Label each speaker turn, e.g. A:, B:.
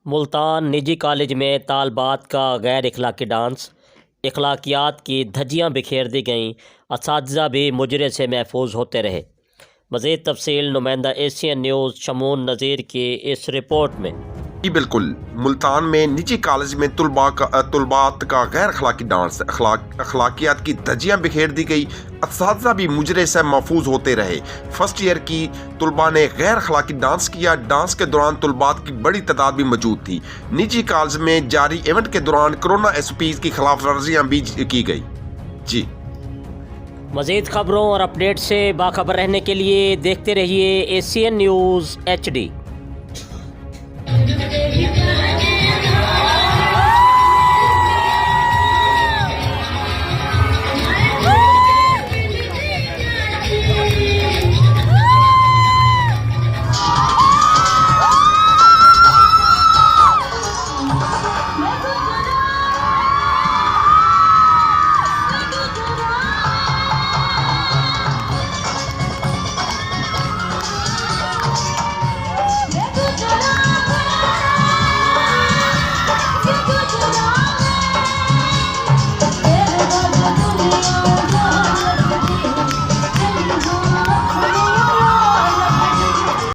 A: मुल्तान निजी कॉलेज में तालबात का गैर अखलाकी डांस, अखलाकियात की धज्जियाँ बिखेर दी गईं, असातिज़ा भी मुजरे से महफूज होते रहे। मज़ीद तफसील नुमाइंदा एशियन न्यूज़ शमून नज़ीर की इस रिपोर्ट में।
B: जी बिल्कुल, मुल्तान में निजी कॉलेज में तुलबात का गैर अखलाकी डांस, अखलाकियात की धज्जियाँ बिखेर दी गई, असातिज़ा भी मुजरे से महफूज होते रहे। फर्स्ट ईयर की तुलबा ने गैर अखलाकी डांस किया। डांस के दौरान तुलबात की बड़ी तादाद भी मौजूद थी। निजी कॉलेज में जारी इवेंट के दौरान कोरोना SOPs की खिलाफ वर्जियाँ भी की गई। जी,
A: मज़ीद खबरों और अपडेट से बाखबर रहने के लिए देखते रहिए एशियन न्यूज़ HD।